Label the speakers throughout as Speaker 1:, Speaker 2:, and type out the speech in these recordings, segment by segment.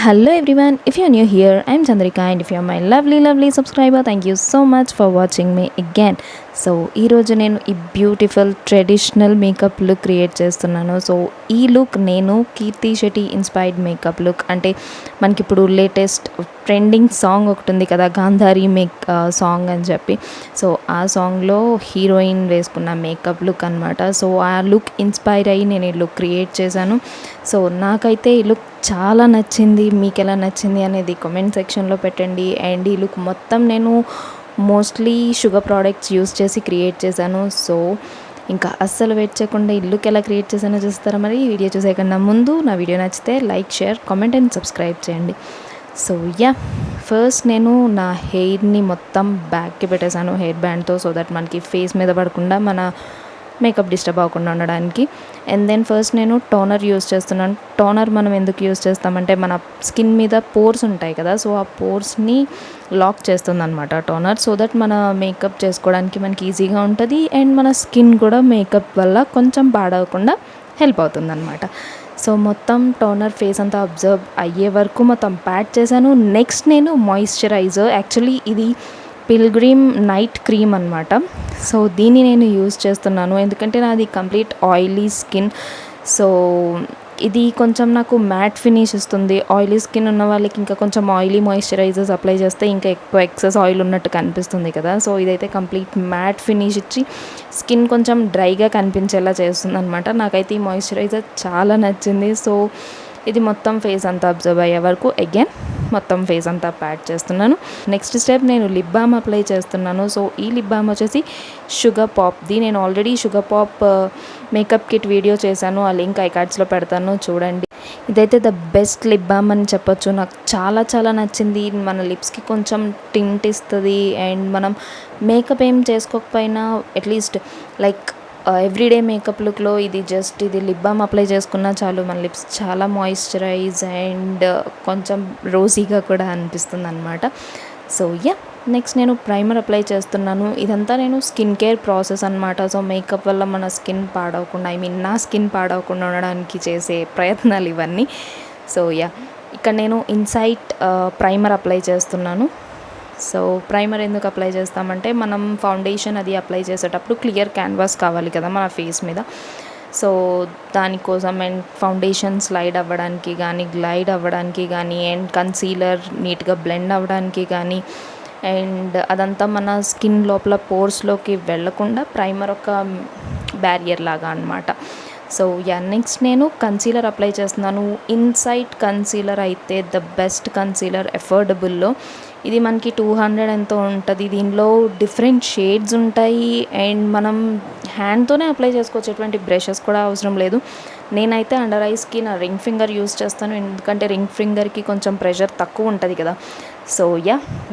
Speaker 1: Hello everyone, if you're new here, I'm Chandrika, and if you're my lovely subscriber, thank you so much for watching me again. So ఈరోజు నేను ఈ beautiful traditional makeup look create చేస్తున్నాను. So ఈ look నేను కీర్తి Shetty inspired makeup look, అంటే మనకి ఇప్పుడు latest trending song ఒకటి ఉంది కదా, గాంధారి సాంగ్ అని చెప్పి. సో ఆ సాంగ్లో హీరోయిన్ వేసుకున్న మేకప్ లుక్ అనమాట. సో ఆ లుక్ ఇన్స్పైర్ అయ్యి నేను ఈ లుక్ క్రియేట్ చేశాను. సో నాకైతే ఈ లుక్ చాలా నచ్చింది. మీకు ఎలా నచ్చింది అనేది కామెంట్ సెక్షన్లో పెట్టండి. అండ్ ఈ లుక్ మొత్తం నేను మోస్ట్లీ షుగర్ ప్రోడక్ట్స్ యూస్ చేసి క్రియేట్ చేశాను. సో ఇంకా అస్సలు వెయిట్ చేయకుండా ఈ లుక్ ఎలా క్రియేట్ చేశానో చూస్తారా? మరి ఈ వీడియో చూసేయకుండా ముందు నా వీడియో నచ్చితే like, share, comment and subscribe చేయండి. సో ఫస్ట్ నేను నా హెయిర్ని మొత్తం బ్యాక్కి పెట్టేశాను హెయిర్ బ్యాండ్తో, సో దట్ మనకి ఫేస్ మీద పడకుండా మన మేకప్ డిస్టర్బ్ అవ్వకుండా ఉండడానికి. అండ్ దెన్ ఫస్ట్ నేను టోనర్ యూస్ చేస్తున్నాను. టోనర్ మనం ఎందుకు యూస్ చేస్తామంటే మన స్కిన్ మీద పోర్స్ ఉంటాయి కదా, సో ఆ పోర్స్ని లాక్ చేస్తుంది అనమాట టోనర్, సో దట్ మన మేకప్ చేసుకోవడానికి మనకి ఈజీగా ఉంటుంది. అండ్ మన స్కిన్ కూడా మేకప్ వల్ల కొంచెం పాడవకుండా హెల్ప్ అవుతుంది అనమాట. సో మొత్తం టోనర్ ఫేస్ అంతా అబ్జర్వ్ అయ్యే వరకు మొత్తం ప్యాట్ చేశాను. నెక్స్ట్ నేను మాయిశ్చరైజర్, యాక్చువల్లీ ఇది పిల్గ్రిమ్ నైట్ క్రీమ్ అనమాట. సో దీన్ని నేను యూజ్ చేస్తున్నాను ఎందుకంటే నాది కంప్లీట్ ఆయిలీ స్కిన్. సో ఇది కొంచెం నాకు మ్యాట్ ఫినిష్ ఇస్తుంది. ఆయిలీ స్కిన్ ఉన్న వాళ్ళకి ఇంకా కొంచెం ఆయిలీ మాయిశ్చరైజర్స్ అప్లై చేస్తే ఇంకా ఎక్కువ ఎక్సెస్ ఆయిల్ ఉన్నట్టు కనిపిస్తుంది కదా. సో ఇదైతే కంప్లీట్ మ్యాట్ ఫినిష్ ఇచ్చి స్కిన్ కొంచెం డ్రైగా కనిపించేలా చేస్తుంది అనమాట. నాకైతే ఈ మాయిశ్చరైజర్ చాలా నచ్చింది. సో ఇది మొత్తం ఫేస్ అంతా అబ్జర్వ్ అయ్యే వరకు అగైన్ మొత్తం ఫేస్ అంతా ప్యాట్ చేస్తున్నాను. నెక్స్ట్ స్టెప్ నేను లిప్ బామ్ అప్లై చేస్తున్నాను. సో ఈ లిప్ బామ్ వచ్చేసి షుగర్ పాప్ది. నేను already sugar pop makeup kit video చేశాను, ఆ లింక్ ఐకార్డ్స్లో పెడతాను చూడండి. ఇదైతే ద బెస్ట్ లిప్ బామ్ అని చెప్పొచ్చు. నాకు చాలా నచ్చింది. మన లిప్స్కి కొంచెం టింట్ ఇస్తుంది. అండ్ మనం మేకప్ ఏం చేసుకోకపోయినా అట్లీస్ట్ లైక్ ఎవ్రీడే మేకప్ లుక్లో ఇది లిప్ బామ్ అప్లై చేసుకున్నా చాలు, మన లిప్స్ చాలా మాయిశ్చరైజ్ అండ్ కొంచెం రోజీగా కూడా అనిపిస్తుంది అనమాట. సో నెక్స్ట్ నేను ప్రైమర్ అప్లై చేస్తున్నాను. ఇదంతా నేను స్కిన్ కేర్ ప్రాసెస్ అనమాట. సో మేకప్ వల్ల మన స్కిన్ పాడవకుండా, నా స్కిన్ పాడవకుండా ఉండడానికి చేసే ప్రయత్నాలు ఇవన్నీ. సో ఇక్కడ నేను ఇన్సైట్ ప్రైమర్ అప్లై చేస్తున్నాను. సో ప్రైమర్ ఎందుకు అప్లై చేస్తామంటే మనం ఫౌండేషన్ అది అప్లై చేసేటప్పుడు క్లియర్ క్యాన్వాస్ కావాలి కదా మన ఫేస్ మీద. సో దానికోసం అండ్ ఫౌండేషన్ స్లైడ్ అవ్వడానికి కానీ, గ్లైడ్ అవ్వడానికి కానీ, అండ్ కన్సీలర్ నీట్గా బ్లెండ్ అవ్వడానికి కానీ, అండ్ అదంతా మన స్కిన్ లోపల పోర్స్లోకి వెళ్ళకుండా ప్రైమర్ ఒక బ్యారియర్ లాగా అనమాట. సో నెక్స్ట్ నేను కన్సీలర్ అప్లై చేస్తున్నాను. ఇన్సైట్ కన్సీలర్ అయితే ద బెస్ట్ కన్సీలర్ ఎఫోర్డబుల్లో. ఇది మనకి 200 ఎంతో ఉంటుంది. దీనిలో డిఫరెంట్ షేడ్స్ ఉంటాయి అండ్ మనం హ్యాండ్తోనే అప్లై చేసుకోవచ్చు, ఎటువంటి బ్రషెస్ కూడా అవసరం లేదు. నేనైతే అండర్ ఐస్కి నా రింగ్ ఫింగర్ యూస్ చేస్తాను ఎందుకంటే రింగ్ ఫింగర్కి కొంచెం ప్రెషర్ తక్కువ ఉంటుంది కదా. సో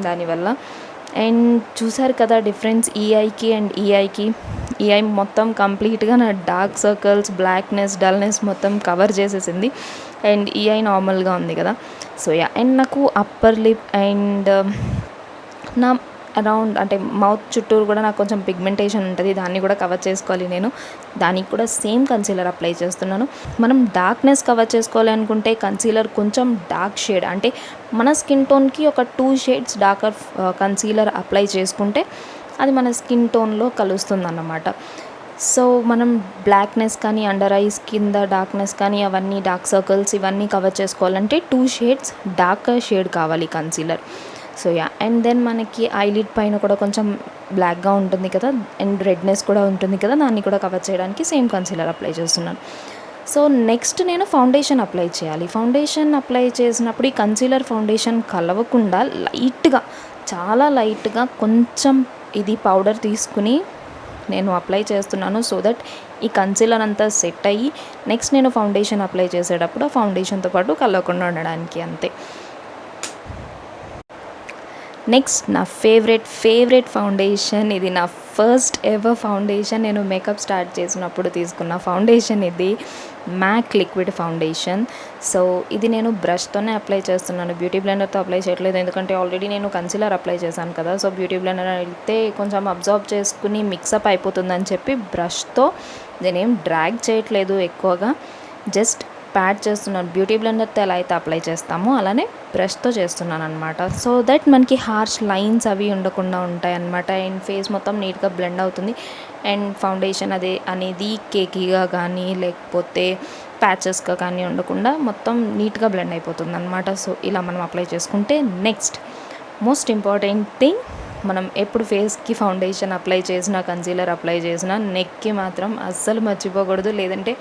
Speaker 1: దానివల్ల. అండ్ చూసారు కదా డిఫరెన్స్ ఈఐకి అండ్ ఈఐకి. ఈఐ మొత్తం కంప్లీట్గా నా డార్క్ సర్కిల్స్, బ్లాక్నెస్, డల్నెస్ మొత్తం కవర్ చేసేసింది. అండ్ ఈఐ నార్మల్గా ఉంది కదా. సో అండ్ నాకు అప్పర్ లిప్ అండ్ నా అరౌండ్ అంటే మౌత్ చుట్టూరు కూడా నాకు కొంచెం పిగ్మెంటేషన్ ఉంటుంది, దాన్ని కూడా కవర్ చేసుకోవాలి నేను. దానికి కూడా సేమ్ కన్సీలర్ అప్లై చేస్తున్నాను. మనం డార్క్నెస్ కవర్ చేసుకోవాలి అనుకుంటే కన్సీలర్ కొంచెం డార్క్ షేడ్, అంటే మన స్కిన్ టోన్కి ఒక 2 షేడ్స్ డార్కర్ కన్సీలర్ అప్లై చేసుకుంటే అది మన స్కిన్ టోన్లో కలుస్తుంది అన్నమాట. సో మనం బ్లాక్నెస్ కానీ, అండర్ ఐస్ కింద డార్క్నెస్ కానీ, అవన్నీ డార్క్ సర్కిల్స్ ఇవన్నీ కవర్ చేసుకోవాలంటే 2 షేడ్స్ డార్కర్ షేడ్ కావాలి కన్సీలర్. సో అండ్ దెన్ మనకి ఐలిడ్ పైన కూడా కొంచెం బ్లాక్గా ఉంటుంది కదా, అండ్ రెడ్నెస్ కూడా ఉంటుంది కదా, దాన్ని కూడా కవర్ చేయడానికి సేమ్ కన్సీలర్ అప్లై చేస్తున్నాను. సో నెక్స్ట్ నేను ఫౌండేషన్ అప్లై చేయాలి. ఫౌండేషన్ అప్లై చేసినప్పుడు ఈ కన్సీలర్ ఫౌండేషన్ కలవకుండా లైట్గా, చాలా లైట్గా కొంచెం ఇది పౌడర్ తీసుకుని నేను అప్లై చేస్తున్నాను. సో దట్ ఈ కన్సీలర్ అంతా సెట్ అయ్యి నెక్స్ట్ నేను ఫౌండేషన్ అప్లై చేసేటప్పుడు ఆ ఫౌండేషన్తో పాటు కలవకుండా ఉండడానికి అంతే. నెక్స్ట్ నా ఫేవరెట్ ఫౌండేషన్, ఇది నా ఫస్ట్ ఎవర్ ఫౌండేషన్. నేను మేకప్ స్టార్ట్ చేసినప్పుడు తీసుకున్న ఫౌండేషన్ ఇది, మ్యాక్ లిక్విడ్ ఫౌండేషన్. సో ఇది నేను బ్రష్తోనే అప్లై చేస్తున్నాను, బ్యూటీ బ్లెండర్తో అప్లై చేయట్లేదు ఎందుకంటే ఆల్రెడీ నేను కన్సీలర్ అప్లై చేశాను కదా. సో బ్యూటీ బ్లెండర్ అయితే కొంచెం అబ్జర్వ్ చేసుకుని మిక్సప్ అయిపోతుందని చెప్పి బ్రష్తో నేనేం డ్రాగ్ చేయట్లేదు ఎక్కువగా, జస్ట్ ప్యాడ్ చేస్తున్నాను. బ్యూటీ బ్లెండర్తో ఎలా అయితే అప్లై చేస్తామో అలానే బ్రష్తో చేస్తున్నాను అనమాట. సో దట్ మనకి హార్ష్ లైన్స్ అవి ఉండకుండా ఉంటాయి అనమాట. అండ్ ఫేస్ మొత్తం నీట్గా బ్లెండ్ అవుతుంది. అండ్ ఫౌండేషన్ అనేది కేకీగా కానీ లేకపోతే ప్యాచెస్గా కానీ ఉండకుండా మొత్తం నీట్గా బ్లెండ్ అయిపోతుంది అనమాట. సో ఇలా మనం అప్లై చేసుకుంటే నెక్స్ట్ మోస్ట్ ఇంపార్టెంట్ థింగ్, మనం ఎప్పుడు ఫేస్కి ఫౌండేషన్ అప్లై చేసినా కన్సీలర్ అప్లై చేసినా నెక్కి మాత్రం అస్సలు మర్చిపోకూడదు. లేదంటే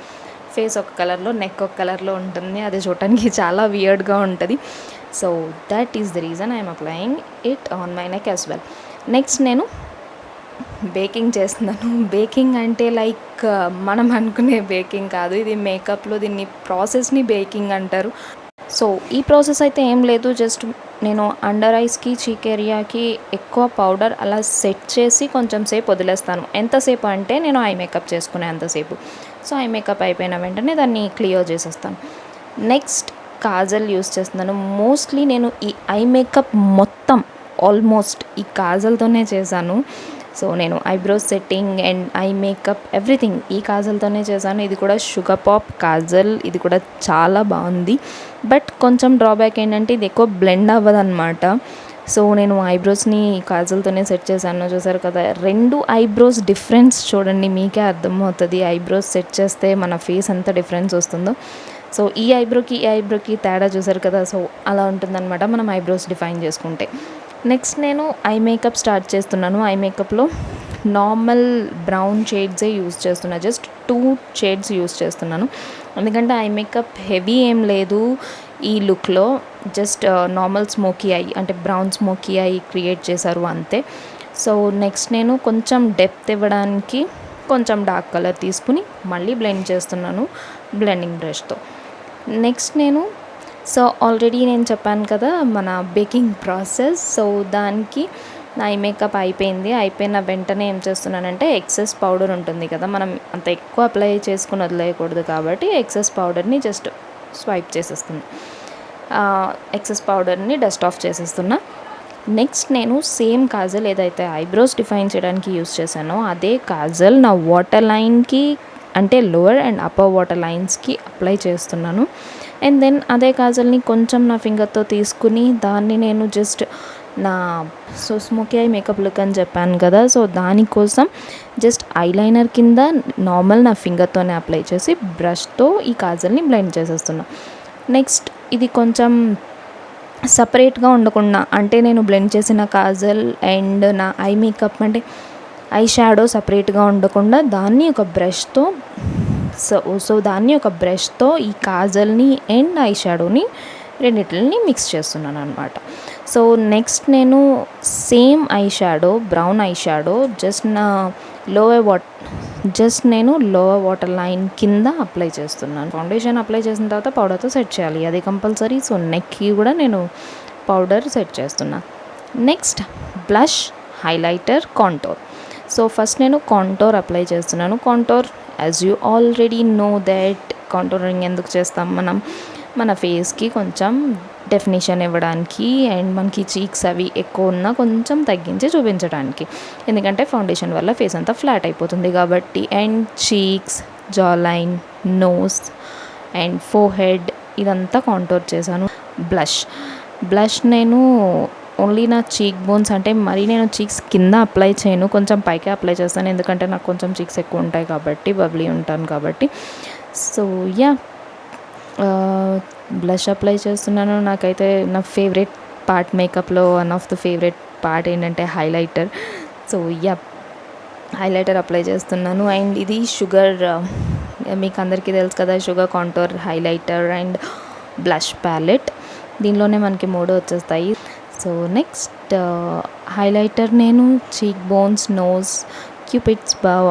Speaker 1: ఫేస్ ఒక కలర్లో నెక్ ఒక కలర్లో ఉంటుంది, అది చూడటానికి చాలా వియర్డ్గా ఉంటుంది. So that is the reason I'm applying it on my neck as well. Next నేను బేకింగ్ చేస్తున్నాను. బేకింగ్ అంటే లైక్ మనం అనుకునే బేకింగ్ కాదు, ఇది మేకప్లో దీన్ని ప్రాసెస్ని బేకింగ్ అంటారు. సో ఈ ప్రాసెస్ అయితే ఏం లేదు, జస్ట్ నేను అండర్ ఐస్కి చీక్ ఏరియాకి ఎక్కువ పౌడర్ అలా సెట్ చేసి కొంచెం సేపు వదిలేస్తాను. ఎంతసేపు అంటే నేను ఐ మేకప్ చేసుకునే అంతసేపు. సో ఐ మేకప్ అయిపోయిన వెంటనే దాన్ని క్లియర్ చేసేస్తాను. నెక్స్ట్ కాజల్ యూస్ చేస్తున్నాను. మోస్ట్లీ నేను ఈ ఐ మేకప్ మొత్తం ఆల్మోస్ట్ ఈ కాజల్తోనే చేశాను. సో నేను eyebrows setting and eye makeup everything ఈ కాజల్తోనే చేశాను. ఇది కూడా షుగర్ పాప్ కాజల్, ఇది కూడా చాలా బాగుంది. బట్ కొంచెం డ్రాబ్యాక్ ఏంటంటే ఇది ఎక్కువ బ్లెండ్ అవ్వదు అనమాట. సో నేను ఐబ్రోస్ని కాజల్తోనే సెట్ చేశాను. చూసారు కదా, 2 ఐబ్రోస్ డిఫరెన్స్ చూడండి, మీకే అర్థమవుతుంది ఐబ్రోస్ సెట్ చేస్తే మన ఫేస్ ఎంత డిఫరెన్స్ వస్తుందో. సో ఈ ఐబ్రోకి తేడా చూసారు కదా. సో అలా ఉంటుందన్నమాట మనం ఐబ్రోస్ డిఫైన్ చేసుకుంటే. నెక్స్ట్ నేను ఐ మేకప్ స్టార్ట్ చేస్తున్నాను. ఐ మేకప్లో నార్మల్ బ్రౌన్ షేడ్సే యూస్ చేస్తున్నా, జస్ట్ 2 షేడ్స్ యూస్ చేస్తున్నాను. ఎందుకంటే ఐ మేకప్ హెవీ ఏం లేదు ఈ లుక్లో, జస్ట్ నార్మల్ స్మోకీ ఐ అంటే బ్రౌన్ స్మోకీ ఐ క్రియేట్ చేశారు అంతే. సో నెక్స్ట్ నేను కొంచెం డెప్త్ ఇవ్వడానికి కొంచెం డార్క్ కలర్ తీసుకుని మళ్ళీ బ్లెండ్ చేస్తున్నాను బ్లెండింగ్ బ్రష్తో. నెక్స్ట్ నేను ఆల్రెడీ నేను చెప్పాను కదా మన బేకింగ్ ప్రాసెస్. సో దానికి నా ఐ మేకప్ అయిపోయిన వెంటనే ఏం చేస్తున్నానంటే ఎక్సెస్ పౌడర్ ఉంటుంది కదా, మనం అంత ఎక్కువ అప్లై చేసుకుని వదిలేయకూడదు కాబట్టి ఎక్సెస్ పౌడర్ని జస్ట్ స్వైప్ చేసేస్తున్నా, ఎక్సెస్ పౌడర్ని డస్ట్ ఆఫ్ చేసేస్తున్నా. నెక్స్ట్ నేను సేమ్ కాజల్ ఏదైతే ఐబ్రోస్ డిఫైన్ చేయడానికి యూస్ చేశానో అదే కాజల్ నా వాటర్ లైన్కి అంటే లోవర్ అండ్ అప్పర్ వాటర్ లైన్స్కి అప్లై చేస్తున్నాను. అండ్ దెన్ అదే కాజల్ని కొంచెం నా ఫింగర్తో తీసుకుని దాన్ని నేను just smoky eye makeup look అని చెప్పాను కదా, సో దానికోసం జస్ట్ ఐలైనర్ కింద నార్మల్ నా ఫింగర్తోనే అప్లై చేసి బ్రష్తో ఈ కాజల్ని బ్లెండ్ చేసేస్తున్నా. నెక్స్ట్ ఇది కొంచెం సపరేట్గా ఉండకుండా, అంటే నేను బ్లెండ్ చేసిన కాజల్ అండ్ నా ఐ మేకప్ అంటే ఐ షాడో సపరేట్గా ఉండకుండా దాన్ని ఒక బ్రష్తో ఈ కాజల్ని అండ్ ఐ షాడోని రెండిటిని మిక్స్ చేస్తున్నాను అనమాట. సో నెక్స్ట్ నేను same eye shadow brown eye shadow నేను లోవర్ వాటర్ లైన్ కింద అప్లై చేస్తున్నాను. ఫౌండేషన్ అప్లై చేసిన తర్వాత పౌడర్తో సెట్ చేయాలి, అది కంపల్సరీ. సో నెక్కి కూడా నేను పౌడర్ సెట్ చేస్తున్నా. Next blush, highlighter, contour. So first నేను కాంటోర్ అప్లై చేస్తున్నాను. Contour as you already know that contouring ఎందుకు చేస్తాం మనం, మన ఫేస్కి కొంచెం డెఫినేషన్ ఇవ్వడానికి అండ్ మనకి చీక్స్ అవి ఎక్కువ ఉన్నా కొంచెం తగ్గించి చూపించడానికి, ఎందుకంటే ఫౌండేషన్ వల్ల ఫేస్ అంతా ఫ్లాట్ అయిపోతుంది కాబట్టి. And cheeks, jawline, nose and forehead ఇదంతా కాంటోర్ చేశాను. బ్లష్ నేను ఓన్లీ నా చీక్ బోన్స్, అంటే మరీ నేను చీక్స్ కింద అప్లై చేయను, కొంచెం పైకే అప్లై చేస్తాను, ఎందుకంటే నాకు కొంచెం చీక్స్ ఎక్కువ ఉంటాయి కాబట్టి, బబ్లీ ఉంటాను కాబట్టి. సో యా, బ్లష్ అప్లై చేస్తున్నాను. నాకైతే నా ఫేవరెట్ పార్ట్ మేకప్లో one of the favourite part ఏంటంటే highlighter. So yeah, highlighter apply చేస్తున్నాను. అండ్ ఇది షుగర్, మీకు అందరికీ తెలుసు కదా, Sugar contour, highlighter and blush palette, దీనిలోనే మనకి 3 వచ్చేస్తాయి. సో నెక్స్ట్ హైలైటర్ నేను cheekbones, nose, cupid's bow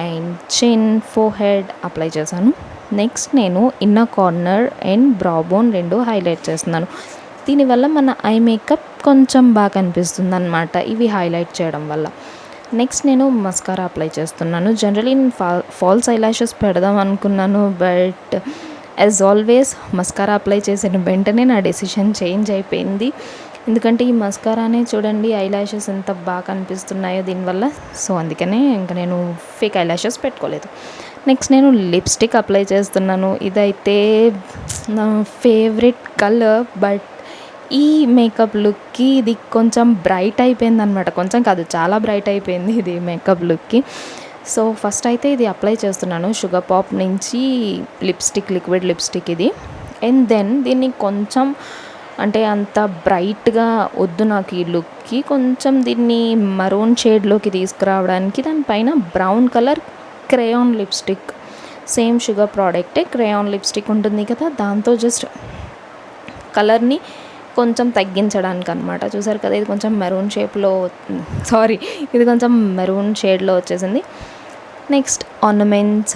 Speaker 1: and chin, forehead apply చేశాను. నెక్స్ట్ నేను inner corner and brow bone 2 highlight చేస్తున్నాను. దీనివల్ల మన ఐ మేకప్ కొంచెం బాగా కనిపిస్తుంది అనమాట ఇవి హైలైట్ చేయడం వల్ల. నెక్స్ట్ నేను మస్కారా అప్లై చేస్తున్నాను. జనరలీ నేను ఫాల్స్ ఐలాషెస్ పెడదాం అనుకున్నాను, but as always mascara apply చేసిన వెంటనే నా డెసిషన్ చేంజ్ అయిపోయింది. ఎందుకంటే ఈ మస్కారానే చూడండి ఐలాషెస్ ఎంత బాగా కనిపిస్తున్నాయో దీనివల్ల. సో అందుకనే ఇంకా నేను ఫేక్ ఐలాషెస్ పెట్టుకోలేదు. నెక్స్ట్ నేను లిప్స్టిక్ అప్లై చేస్తున్నాను. ఇదైతే నా ఫేవరెట్ కలర్, బట్ ఈ మేకప్ లుక్కి ఇది కొంచెం బ్రైట్ అయిపోయిందనమాట. కొంచెం కాదు, చాలా బ్రైట్ అయిపోయింది ఇది మేకప్ లుక్కి. సో ఫస్ట్ అయితే ఇది అప్లై చేస్తున్నాను, షుగర్ పాప్ నుంచి లిప్స్టిక్, లిక్విడ్ లిప్స్టిక్ ఇది. అండ్ దెన్ దీన్ని కొంచెం అంటే అంత బ్రైట్గా వద్దు నాకు ఈ లుక్కి, కొంచెం దీన్ని మరూన్ షేడ్లోకి తీసుకురావడానికి దానిపైన brown colour crayon lipstick, same Sugar ప్రోడక్టే క్రేయాన్ లిప్స్టిక్ ఉంటుంది కదా, దాంతో జస్ట్ కలర్ని కొంచెం తగ్గించడానికి అనమాట. చూసారు కదా, ఇది కొంచెం మెరూన్ షేప్లో, సారీ ఇది కొంచెం మెరూన్ షేడ్లో వచ్చేసింది. నెక్స్ట్ ఆర్నమెంట్స్,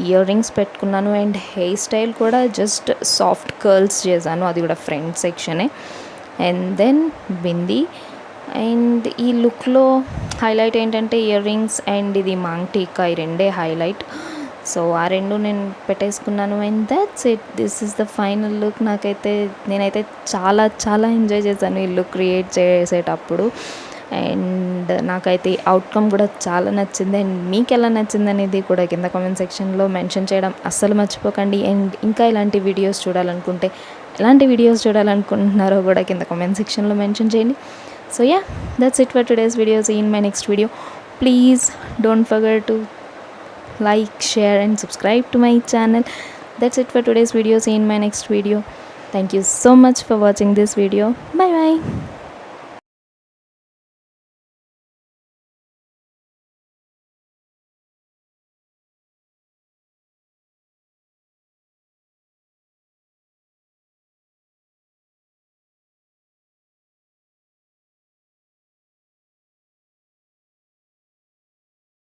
Speaker 1: ఇయర్ రింగ్స్ పెట్టుకున్నాను. అండ్ హెయిర్ స్టైల్ కూడా జస్ట్ సాఫ్ట్ కర్ల్స్ చేశాను, అది కూడా ఫ్రంట్ సెక్షనే. And then bindi. అండ్ ఈ లుక్లో హైలైట్ ఏంటంటే ఇయర్ రింగ్స్ అండ్ ఇది మాంగ్ టీకా, ఈ రెండే హైలైట్. సో ఆ రెండు నేను పెట్టేసుకున్నాను. And that's it, this is the final look. నేనైతే చాలా చాలా ఎంజాయ్ చేశాను ఈ లుక్ క్రియేట్ చేసేటప్పుడు. అండ్ నాకైతే అవుట్కమ్ కూడా చాలా నచ్చింది. అండ్ మీకు ఎలా నచ్చింది అనేది కూడా కింద కామెంట్ సెక్షన్లో మెన్షన్ చేయడం అస్సలు మర్చిపోకండి. అండ్ ఇంకా ఎలాంటి వీడియోస్ చూడాలనుకుంటున్నారో కూడా కింద కామెంట్ సెక్షన్లో మెన్షన్ చేయండి. So yeah, that's it for today's video. See in my next video. Please don't forget to like, share and subscribe to my channel. That's it for today's video. See you in my next video. Thank you so much for watching this video. Bye bye.